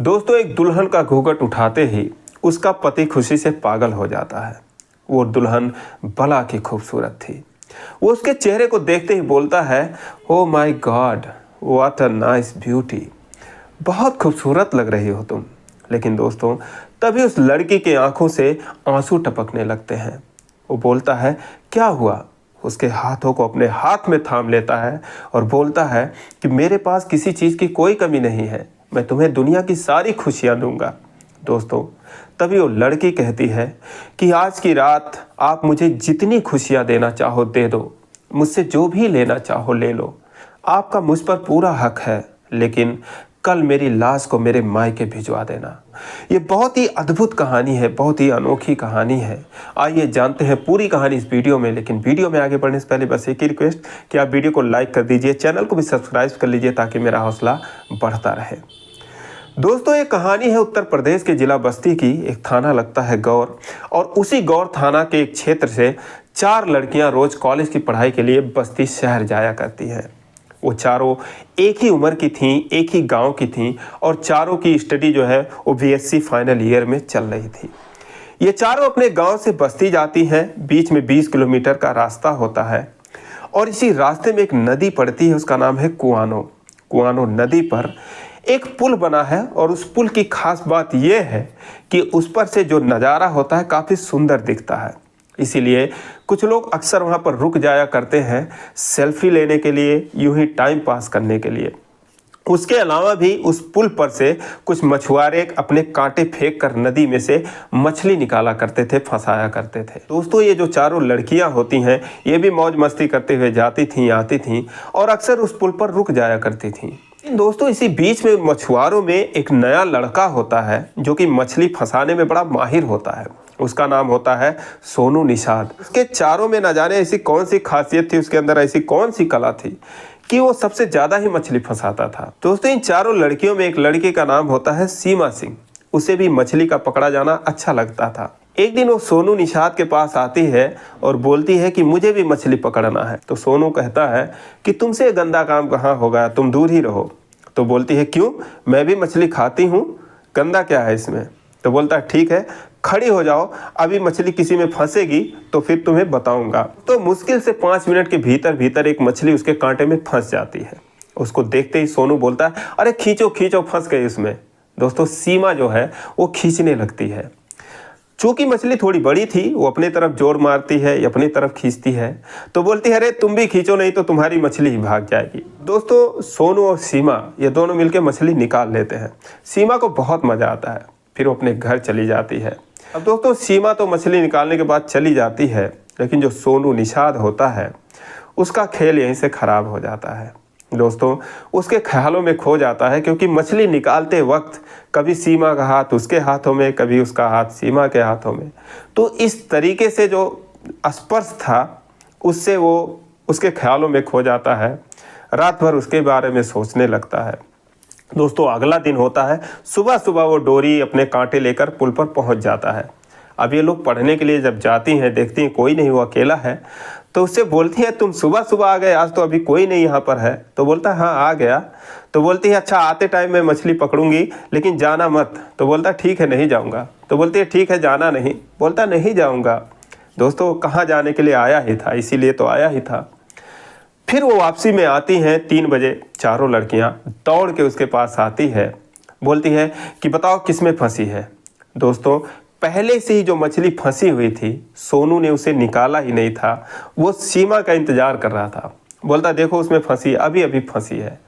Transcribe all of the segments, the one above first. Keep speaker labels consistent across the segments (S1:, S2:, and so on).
S1: दोस्तों, एक दुल्हन का घूंघट उठाते ही उसका पति खुशी से पागल हो जाता है। वो दुल्हन भला की खूबसूरत थी। वो उसके चेहरे को देखते ही बोलता है, oh my God, what a nice beauty, बहुत खूबसूरत लग रही हो तुम। लेकिन दोस्तों, तभी उस लड़की की आंखों से आंसू टपकने लगते हैं। वो बोलता है, क्या हुआ? उसके हाथों को अपने हाथ में थाम लेता है और बोलता है कि मेरे पास किसी चीज़ की कोई कमी नहीं है, मैं तुम्हें दुनिया की सारी खुशियाँ दूंगा। दोस्तों, तभी वो लड़की कहती है कि आज की रात आप मुझे जितनी खुशियाँ देना चाहो दे दो, मुझसे जो भी लेना चाहो ले लो, आपका मुझ पर पूरा हक है, लेकिन कल मेरी लाश को मेरे मायके भिजवा देना। ये बहुत ही अद्भुत कहानी है, बहुत ही अनोखी कहानी है। आइए जानते हैं पूरी कहानी इस वीडियो में। लेकिन वीडियो में आगे बढ़ने से पहले बस एक ही रिक्वेस्ट कि आप वीडियो को लाइक कर दीजिए, चैनल को भी सब्सक्राइब कर लीजिए ताकि मेरा हौसला बढ़ता रहे। दोस्तों, ये कहानी है उत्तर प्रदेश के जिला बस्ती की। एक थाना लगता है गौर, और उसी गौर थाना के एक क्षेत्र से 4 लड़कियां रोज कॉलेज की पढ़ाई के लिए बस्ती शहर जाया करती हैं। वो चारों एक ही उम्र की थीं, एक ही गांव की थीं, और चारों की स्टडी जो है वो बीएससी फाइनल ईयर में चल रही थी। ये चारों अपने गांव से बस्ती जाती हैं। बीच में 20 किलोमीटर का रास्ता होता है और इसी रास्ते में एक नदी पड़ती है, उसका नाम है कुआनो। कुआनो नदी पर एक पुल बना है और उस पुल की खास बात यह है कि उस पर से जो नज़ारा होता है काफ़ी सुंदर दिखता है। इसीलिए कुछ लोग अक्सर वहाँ पर रुक जाया करते हैं सेल्फी लेने के लिए, यूं ही टाइम पास करने के लिए। उसके अलावा भी उस पुल पर से कुछ मछुआरे अपने कांटे फेंक कर नदी में से मछली निकाला करते थे, फंसाया करते थे। दोस्तों, ये जो चारों लड़कियां होती हैं ये भी मौज मस्ती करते हुए जाती थीं, आती थीं और अक्सर उस पुल पर रुक जाया करती थीं। दोस्तों, इसी बीच में मछुआरों में एक नया लड़का होता है जो कि मछली फंसाने में बड़ा माहिर होता है। उसका नाम होता है सोनू निषाद। उसके चारों में न जाने ऐसी कौन सी खासियत थी, उसके अंदर ऐसी कौन सी कला थी कि वो सबसे ज़्यादा ही मछली फंसाता था। दोस्तों, इन चारों लड़कियों में एक लड़की का नाम होता है सीमा सिंह। उसे भी मछली का पकड़ा जाना अच्छा लगता था। एक दिन वो सोनू निषाद के पास आती है और बोलती है कि मुझे भी मछली पकड़ना है। तो सोनू कहता है कि तुमसे गंदा काम कहाँ होगा, तुम दूर ही रहो। तो बोलती है, क्यों? मैं भी मछली खाती हूँ, गंदा क्या है इसमें? तो बोलता है, ठीक है, खड़ी हो जाओ, अभी मछली किसी में फंसेगी तो फिर तुम्हें बताऊंगा। तो मुश्किल से 5 मिनट के भीतर भीतर एक मछली उसके कांटे में फंस जाती है। उसको देखते ही सोनू बोलता है, अरे खींचो खींचो, फंस गई उसमें। दोस्तों, सीमा जो है वो खींचने लगती है। चूंकि मछली थोड़ी बड़ी थी, वो अपनी तरफ जोर मारती है, अपनी तरफ खींचती है। तो बोलती है, अरे तुम भी खींचो, नहीं तो तुम्हारी मछली ही भाग जाएगी। दोस्तों, सोनू और सीमा ये दोनों मिलकर मछली निकाल लेते हैं। सीमा को बहुत मजा आता है, फिर वो अपने घर चली जाती है। अब दोस्तों, सीमा तो मछली निकालने के बाद चली जाती है, लेकिन जो सोनू निषाद होता है उसका खेल यहीं से खराब हो जाता है। दोस्तों, उसके ख्यालों में खो जाता है, क्योंकि मछली निकालते वक्त कभी सीमा का हाथ उसके हाथों में, कभी उसका हाथ सीमा के हाथों में। तो इस तरीके से जो स्पर्श था उससे वो उसके ख्यालों में खो जाता है। रात भर उसके बारे में सोचने लगता है। दोस्तों, अगला दिन होता है। सुबह सुबह वो डोरी अपने कांटे लेकर पुल पर पहुंच जाता है। अब ये लोग पढ़ने के लिए जब जाती हैं, देखती हैं कोई नहीं, वो अकेला है। तो उससे बोलती है, तुम सुबह सुबह आ गए, आज तो अभी कोई नहीं यहाँ पर है। तो बोलता है, हाँ आ गया। तो बोलती है, अच्छा आते टाइम मैं मछली पकड़ूंगी, लेकिन जाना मत। तो बोलता है, ठीक है, नहीं जाऊँगा। तो बोलती है, ठीक है, जाना नहीं। बोलता, नहीं जाऊँगा। दोस्तों, कहाँ जाने के लिए आया ही था, इसीलिए तो आया ही था। फिर वो वापसी में आती हैं 3 बजे। चारों लड़कियां दौड़ के उसके पास आती है, बोलती है कि बताओ किस में फंसी है। दोस्तों, पहले से ही जो मछली फंसी हुई थी, सोनू ने उसे निकाला ही नहीं था, वो सीमा का इंतजार कर रहा था। बोलता, देखो उसमें फंसी, अभी अभी फंसी है।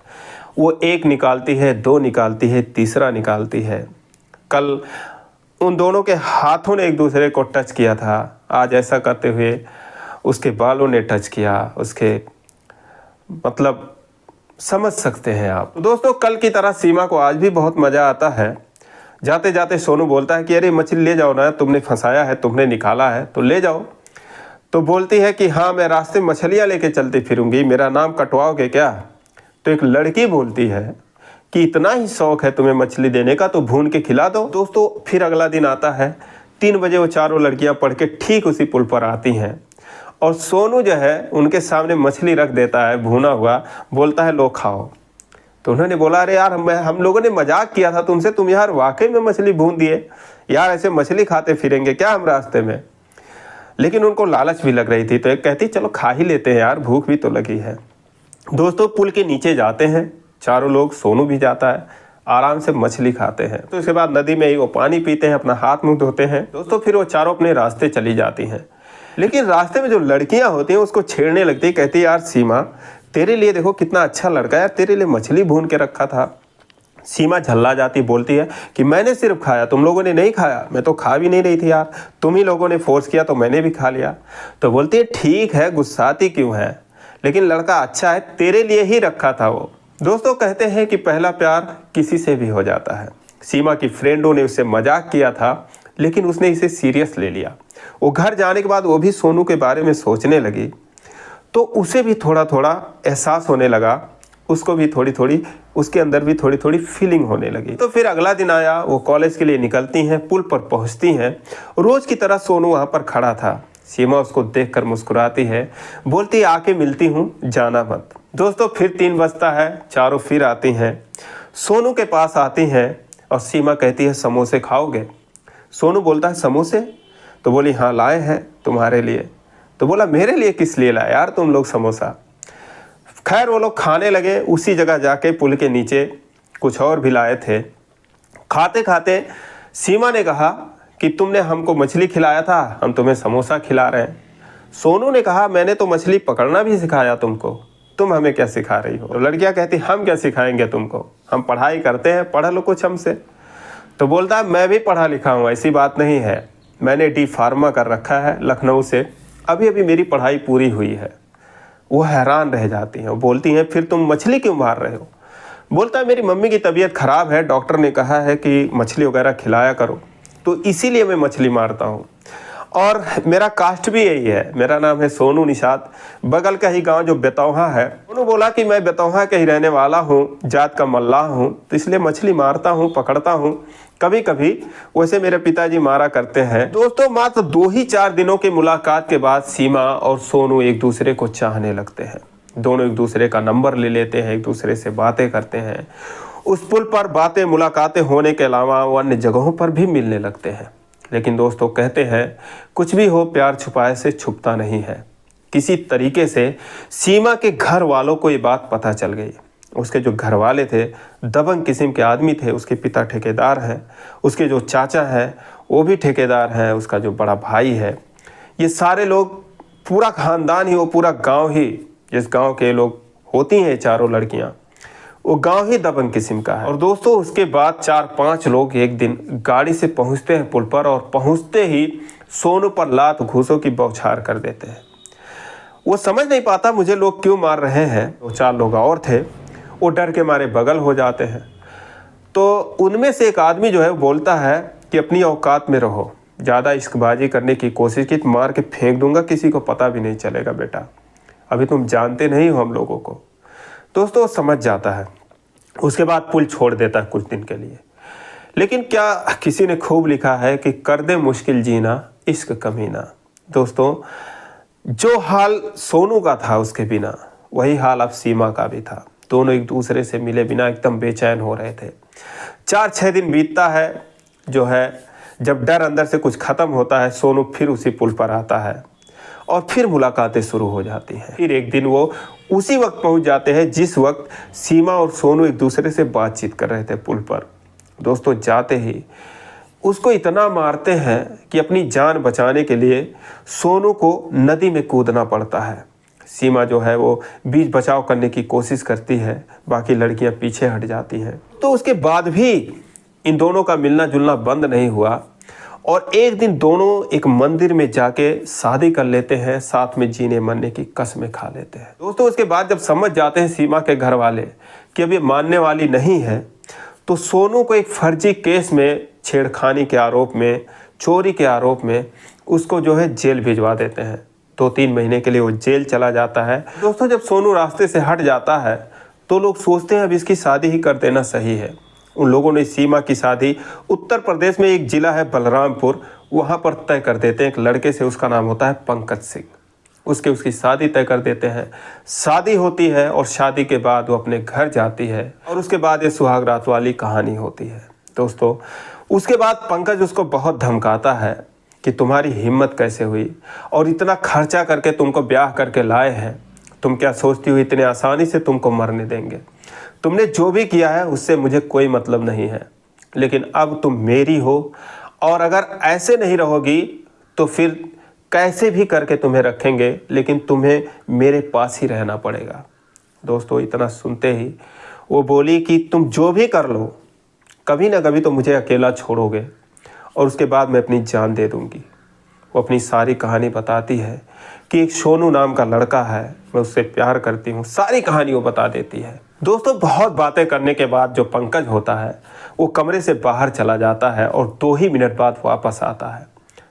S1: वो 1 निकालती है, 2 निकालती है, तीसरा निकालती है। कल उन दोनों के हाथों ने एक दूसरे को टच किया था, आज ऐसा करते हुए उसके बालों ने टच किया, उसके मतलब समझ सकते हैं आप। दोस्तों, कल की तरह सीमा को आज भी बहुत मज़ा आता है। जाते जाते सोनू बोलता है कि अरे मछली ले जाओ ना, तुमने फंसाया है, तुमने निकाला है तो ले जाओ। तो बोलती है कि हाँ, मैं रास्ते मछलियाँ लेके चलती फिरूंगी, मेरा नाम कटवाओगे क्या? तो एक लड़की बोलती है कि इतना ही शौक है तुम्हें मछली देने का तो भून के खिला दो। दोस्तों, फिर अगला दिन आता है। 3 बजे वो चारों लड़कियाँ पढ़ के ठीक उसी पुल पर आती हैं और सोनू जो है उनके सामने मछली रख देता है भुना हुआ। बोलता है, लो खाओ। तो उन्होंने बोला अरे यार हम लोगों ने मजाक किया था तुमसे, तुम यार वाकई में मछली भून दिए यार, ऐसे मछली खाते फिरेंगे क्या हम रास्ते में। लेकिन उनको लालच भी लग रही थी, तो एक कहती चलो खा ही लेते हैं यार, भूख भी तो लगी है। दोस्तों पुल के नीचे जाते हैं चारों लोग, सोनू भी जाता है, आराम से मछली खाते हैं। तो उसके बाद नदी में ही वो पानी पीते हैं, अपना हाथ मुंह धोते हैं। दोस्तों फिर वो चारों अपने रास्ते चली जाती हैं। लेकिन रास्ते में जो लड़कियां होती हैं उसको छेड़ने लगती है, कहती है यार सीमा तेरे लिए देखो कितना अच्छा लड़का है यार, तेरे लिए मछली भून के रखा था। सीमा झल्ला जाती, बोलती है कि मैंने सिर्फ खाया, तुम लोगों ने नहीं खाया। मैं तो खा भी नहीं रही थी यार, तुम ही लोगों ने फोर्स किया तो मैंने भी खा लिया। तो बोलती है ठीक है, गुस्साती क्यों है, लेकिन लड़का अच्छा है, तेरे लिए ही रखा था वो। दोस्तों कहते हैं कि पहला प्यार किसी से भी हो जाता है। सीमा की फ्रेंडों ने उससे मजाक किया था, लेकिन उसने इसे सीरियस ले लिया। वो घर जाने के बाद वो भी सोनू के बारे में सोचने लगी, तो उसे भी थोड़ा थोड़ा एहसास होने लगा, उसको भी थोड़ी थोड़ी, उसके अंदर भी थोड़ी थोड़ी फीलिंग होने लगी। तो फिर अगला दिन आया, वो कॉलेज के लिए निकलती हैं, पुल पर पहुंचती हैं। रोज की तरह सोनू वहां पर खड़ा था। सीमा उसको देखकर मुस्कुराती है, बोलती आके मिलती हूँ, जाना मत। दोस्तों फिर 3 बजता है, चारों फिर आती हैं, सोनू के पास आती हैं और सीमा कहती है समोसे खाओगे। सोनू बोलता है समोसे? तो बोली हाँ लाए हैं तुम्हारे लिए। तो बोला मेरे लिए किस लिए लाए यार तुम लोग समोसा। खैर वो लोग खाने लगे, उसी जगह जाके पुल के नीचे कुछ और भी लाए थे। खाते खाते सीमा ने कहा कि तुमने हमको मछली खिलाया था, हम तुम्हें समोसा खिला रहे हैं। सोनू ने कहा मैंने तो मछली पकड़ना भी सिखाया तुमको, तुम हमें क्या सिखा रही हो। तो लड़कियां कहती हम क्या सिखाएंगे तुमको, हम पढ़ाई करते हैं, पढ़ लो कुछ हमसे। तो बोलता है मैं भी पढ़ा लिखा हूँ, ऐसी बात नहीं है, मैंने डी फार्मा कर रखा है लखनऊ से, अभी अभी मेरी पढ़ाई पूरी हुई है। वो हैरान रह जाती हैं, वो बोलती हैं फिर तुम मछली क्यों मार रहे हो। बोलता है मेरी मम्मी की तबीयत खराब है, डॉक्टर ने कहा है कि मछली वगैरह खिलाया करो, तो इसीलिए मैं मछली मारता हूँ। और मेरा कास्ट भी यही है, मेरा नाम है सोनू निषाद, बगल का ही गांव जो बेतौहा है। सोनू बोला कि मैं बेतौहा के ही रहने वाला हूँ, जात का मल्लाह हूँ, तो इसलिए मछली मारता हूँ, पकड़ता हूँ, कभी कभी वैसे मेरे पिताजी मारा करते हैं। दोस्तों मात्र 2 ही 4 दिनों की मुलाकात के बाद सीमा और सोनू एक दूसरे को चाहने लगते हैं। दोनों एक दूसरे का नंबर ले लेते हैं, एक दूसरे से बातें करते हैं। उस पुल पर बातें मुलाकातें होने के अलावा वो अन्य जगहों पर भी मिलने लगते हैं। लेकिन दोस्तों कहते हैं कुछ भी हो प्यार छुपाए से छुपता नहीं है। किसी तरीके से सीमा के घर वालों को ये बात पता चल गई। उसके जो घर वाले थे दबंग किस्म के आदमी थे, उसके पिता ठेकेदार हैं, उसके जो चाचा हैं वो भी ठेकेदार हैं, उसका जो बड़ा भाई है, ये सारे लोग, पूरा खानदान ही, वो पूरा गांव ही, जिस गांव के लोग होती हैं चारों लड़कियां, वो गांव ही दबंग किस्म का है। और दोस्तों उसके बाद 4-5 लोग एक दिन गाड़ी से पहुंचते हैं पुल पर, और पहुंचते ही सोनू पर लात घूसों की बौछार कर देते हैं। वो समझ नहीं पाता मुझे लोग क्यों मार रहे हैं। 2-4 लोग और थे, वो डर के मारे बगल हो जाते हैं। तो उनमें से एक आदमी जो है वो बोलता है कि अपनी औकात में रहो, ज़्यादा इश्कबाजी करने की कोशिश की तो मार के फेंक दूंगा, किसी को पता भी नहीं चलेगा बेटा, अभी तुम जानते नहीं हो हम लोगों को। दोस्तों समझ जाता है, उसके बाद पुल छोड़ देता है कुछ दिन के लिए। लेकिन क्या किसी ने खूब लिखा है कि कर दे मुश्किल जीना इश्क कमीना। दोस्तों जो हाल सोनू का था उसके बिना, वही हाल अब सीमा का भी था। दोनों एक दूसरे से मिले बिना एकदम बेचैन हो रहे थे। 4-6 दिन बीतता है, जो है जब डर अंदर से कुछ ख़त्म होता है, सोनू फिर उसी पुल पर आता है और फिर मुलाकातें शुरू हो जाती हैं। फिर एक दिन वो उसी वक्त पहुंच जाते हैं जिस वक्त सीमा और सोनू एक दूसरे से बातचीत कर रहे थे पुल पर। दोस्तों जाते ही उसको इतना मारते हैं कि अपनी जान बचाने के लिए सोनू को नदी में कूदना पड़ता है। सीमा जो है वो बीच बचाव करने की कोशिश करती है, बाकी लड़कियां पीछे हट जाती हैं। तो उसके बाद भी इन दोनों का मिलना जुलना बंद नहीं हुआ, और एक दिन दोनों एक मंदिर में जाके शादी कर लेते हैं, साथ में जीने मरने की कस्में खा लेते हैं। दोस्तों उसके बाद जब समझ जाते हैं सीमा के घर वाले कि अब ये मानने वाली नहीं है, तो सोनू को एक फर्जी केस में, छेड़खानी के आरोप में, चोरी के आरोप में उसको जो है जेल भिजवा देते हैं। 2-3 महीने के लिए वो जेल चला जाता है। दोस्तों जब सोनू रास्ते से हट जाता है तो लोग सोचते हैं अब इसकी शादी ही कर देना सही है। उन लोगों ने सीमा की शादी उत्तर प्रदेश में एक ज़िला है बलरामपुर, वहाँ पर तय कर देते हैं एक लड़के से, उसका नाम होता है पंकज सिंह। उसकी शादी तय कर देते हैं। शादी होती है और शादी के बाद वो अपने घर जाती है और उसके बाद ये सुहाग रात वाली कहानी होती है। दोस्तों उसके बाद पंकज उसको बहुत धमकाता है कि तुम्हारी हिम्मत कैसे हुई और इतना खर्चा करके तुमको ब्याह करके लाए हैं, तुम क्या सोचती हो इतने आसानी से तुमको मरने देंगे? तुमने जो भी किया है उससे मुझे कोई मतलब नहीं है, लेकिन अब तुम मेरी हो और अगर ऐसे नहीं रहोगी तो फिर कैसे भी करके तुम्हें रखेंगे, लेकिन तुम्हें मेरे पास ही रहना पड़ेगा। दोस्तों इतना सुनते ही वो बोली कि तुम जो भी कर लो, कभी ना कभी तो मुझे अकेला छोड़ोगे और उसके बाद मैं अपनी जान दे दूंगी। वो अपनी सारी कहानी बताती है कि एक सोनू नाम का लड़का है, मैं उससे प्यार करती हूँ, सारी कहानी वो बता देती है। दोस्तों बहुत बातें करने के बाद जो पंकज होता है वो कमरे से बाहर चला जाता है और 2 ही मिनट बाद वापस आता है,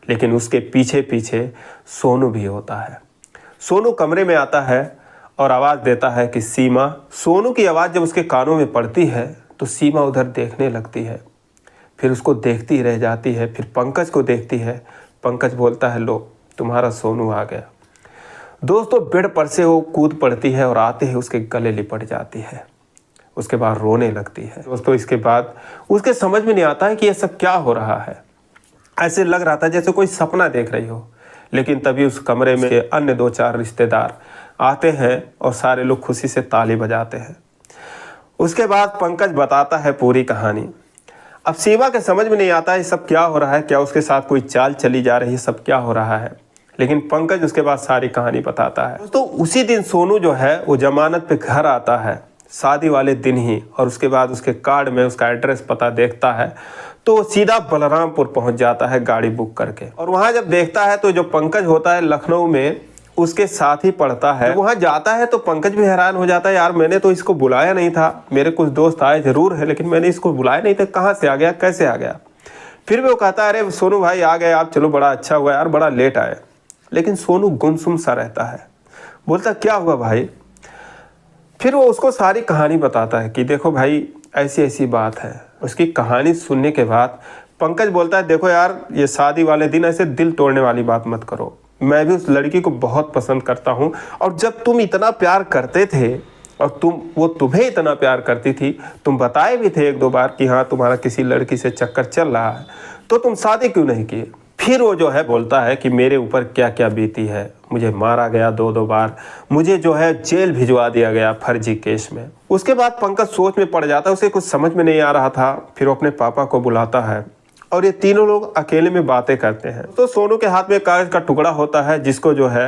S1: लेकिन उसके पीछे पीछे सोनू भी होता है। सोनू कमरे में आता है और आवाज़ देता है कि सीमा। सोनू की आवाज़ जब उसके कानों में पड़ती है तो सीमा उधर देखने लगती है, फिर उसको देखती रह जाती है, फिर पंकज को देखती है। पंकज बोलता है लो तुम्हारा सोनू आ गया। दोस्तों बेड पर से वो कूद पड़ती है और आते ही उसके गले लिपट जाती है, उसके बाद रोने लगती है। दोस्तों इसके बाद उसके समझ में नहीं आता है कि ये सब क्या हो रहा है। ऐसे लग रहा था जैसे कोई सपना देख रही हो, लेकिन तभी उस कमरे में अन्य 2-4 रिश्तेदार आते हैं और सारे लोग खुशी से ताली बजाते हैं। उसके बाद पंकज बताता है पूरी कहानी। अब सीमा के समझ में नहीं आता है सब क्या हो रहा है, क्या उसके साथ कोई चाल चली जा रही है, सब क्या हो रहा है, लेकिन पंकज उसके बाद सारी कहानी बताता है। तो उसी दिन सोनू जो है वो जमानत पे घर आता है, शादी वाले दिन ही, और उसके बाद उसके कार्ड में उसका एड्रेस पता देखता है तो वो सीधा बलरामपुर पहुंच जाता है गाड़ी बुक करके। और वहां जब देखता है तो जो पंकज होता है लखनऊ में उसके साथ ही पढ़ता है। वहां जाता है तो पंकज भी हैरान हो जाता है, यार मैंने तो इसको बुलाया नहीं था, मेरे कुछ दोस्त आए जरूर है लेकिन मैंने इसको बुलाया नहीं था, कहाँ से आ गया, कैसे आ गया? फिर भी वो कहता है अरे सोनू भाई आ गए आप, चलो बड़ा अच्छा हुआ यार, बड़ा लेट आए। लेकिन सोनू गुमसुम सा रहता है, बोलता क्या हुआ भाई? फिर वो उसको सारी कहानी बताता है कि देखो भाई ऐसी ऐसी बात है। उसकी कहानी सुनने के बाद पंकज बोलता है देखो यार ये शादी वाले दिन ऐसे दिल तोड़ने वाली बात मत करो, मैं भी उस लड़की को बहुत पसंद करता हूँ और जब तुम इतना प्यार करते थे और वो तुम्हें इतना प्यार करती थी, तुम बताए भी थे 1-2 बार कि हाँ तुम्हारा किसी लड़की से चक्कर चल रहा है, तो तुम शादी क्यों नहीं किए? फिर वो जो है बोलता है कि मेरे ऊपर क्या क्या बीती है, मुझे मारा गया 2-2 बार, मुझे जो है जेल भिजवा दिया गया फर्जी केस में। उसके बाद पंकज सोच में पड़ जाता है, उसे कुछ समझ में नहीं आ रहा था। फिर वो अपने पापा को बुलाता है और ये तीनों लोग अकेले में बातें करते हैं। तो सोनू के हाथ में कागज का टुकड़ा होता है जिसको जो है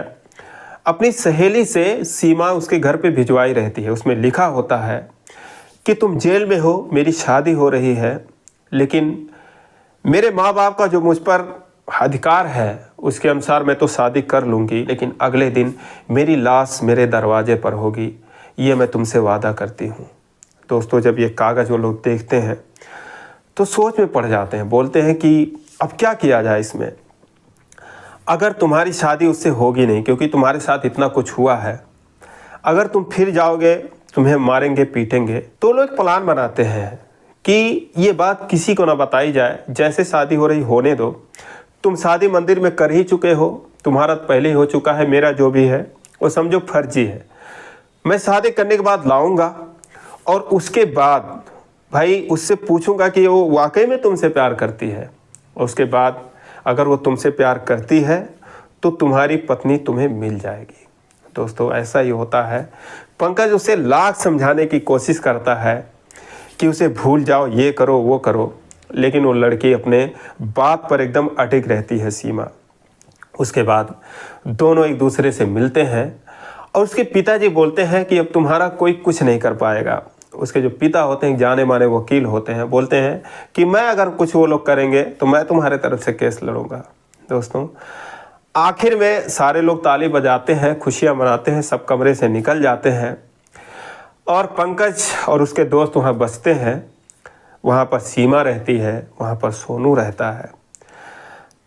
S1: अपनी सहेली से सीमा उसके घर पे भिजवाई रहती है। उसमें लिखा होता है कि तुम जेल में हो, मेरी शादी हो रही है, लेकिन मेरे माँ बाप का जो मुझ पर अधिकार है उसके अनुसार मैं तो शादी कर लूँगी, लेकिन अगले दिन मेरी लाश मेरे दरवाजे पर होगी, ये मैं तुमसे वादा करती हूँ। दोस्तों जब ये कागज़ वो लोग देखते हैं तो सोच में पड़ जाते हैं, बोलते हैं कि अब क्या किया जाए इसमें। अगर तुम्हारी शादी उससे होगी नहीं क्योंकि तुम्हारे साथ इतना कुछ हुआ है, अगर तुम फिर जाओगे तुम्हें मारेंगे पीटेंगे, तो लोग एक प्लान बनाते हैं कि ये बात किसी को ना बताई जाए, जैसे शादी हो रही होने दो, तुम शादी मंदिर में कर ही चुके हो, तुम्हारा पहले ही हो चुका है, मेरा जो भी है वो समझो फर्जी है। मैं शादी करने के बाद लाऊंगा और उसके बाद भाई उससे पूछूंगा कि वो वाकई में तुमसे प्यार करती है, और उसके बाद अगर वो तुमसे प्यार करती है तो तुम्हारी पत्नी तुम्हें मिल जाएगी। दोस्तों ऐसा ही होता है। पंकज उसे लाख समझाने की कोशिश करता है कि उसे भूल जाओ, ये करो वो करो, लेकिन वो लड़की अपने बात पर एकदम अटक रहती है सीमा। उसके बाद दोनों एक दूसरे से मिलते हैं और उसके पिताजी बोलते हैं कि अब तुम्हारा कोई कुछ नहीं कर पाएगा। उसके जो पिता होते हैं जाने माने वकील होते हैं, बोलते हैं कि मैं अगर कुछ वो लोग करेंगे तो मैं तुम्हारे तरफ से केस लड़ूंगा। दोस्तों आखिर में सारे लोग ताली बजाते हैं, खुशियाँ मनाते हैं, सब कमरे से निकल जाते हैं और पंकज और उसके दोस्त वहाँ बसते हैं। वहाँ पर सीमा रहती है, वहाँ पर सोनू रहता है।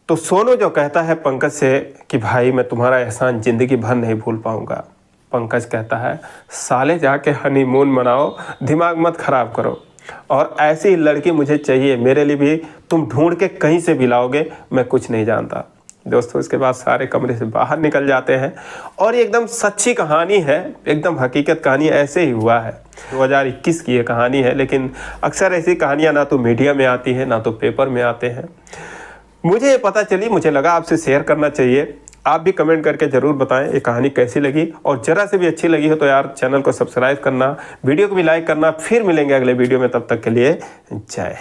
S1: तो सोनू जो कहता है पंकज से कि भाई मैं तुम्हारा एहसान ज़िंदगी भर नहीं भूल पाऊँगा। पंकज कहता है साले जाके हनीमून मनाओ, दिमाग मत ख़राब करो, और ऐसी लड़की मुझे चाहिए, मेरे लिए भी तुम ढूंढ के कहीं से भी लाओगे, मैं कुछ नहीं जानता। दोस्तों इसके बाद सारे कमरे से बाहर निकल जाते हैं और ये एकदम सच्ची कहानी है, एकदम हकीकत कहानी ऐसे ही हुआ है। 2021 की ये कहानी है, लेकिन अक्सर ऐसी कहानियाँ ना तो मीडिया में आती है ना तो पेपर में आते हैं। मुझे ये पता चली, मुझे लगा आपसे शेयर करना चाहिए। आप भी कमेंट करके ज़रूर बताएं ये कहानी कैसी लगी, और ज़रा से भी अच्छी लगी हो तो यार चैनल को सब्सक्राइब करना, वीडियो को भी लाइक करना। फिर मिलेंगे अगले वीडियो में, तब तक के लिए जय हिंद।